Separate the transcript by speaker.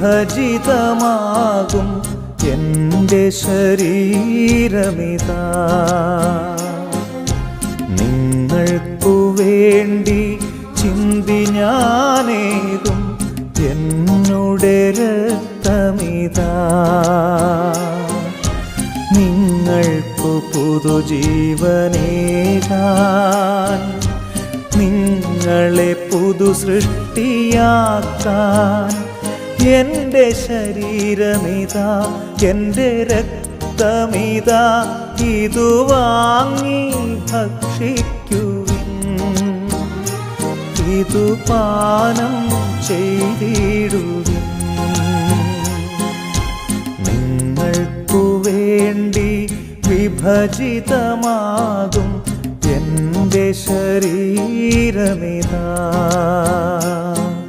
Speaker 1: വിഭജിതമാകും എൻ്റെ ശരീരമിതാ. നിങ്ങൾക്കു വേണ്ടി ചിന്തി ഞാനേകും എന്നുടെ രക്തമിതാ. നിങ്ങൾക്കു പുതുജീവനേകാൻ, നിങ്ങളെ പുതു സൃഷ്ടിയാക്കാൻ എൻ്റെ ശരീരമിതാ, എൻ്റെ രക്തമിതാ. ഇതു വാങ്ങി ഭക്ഷിക്കുവിൻ, ഇതു പാനം ചെയ്തിടുവിൻ. നിങ്ങൾക്കു വേണ്ടി വിഭജിതമാകും എൻ്റെ ശരീരമിതാ.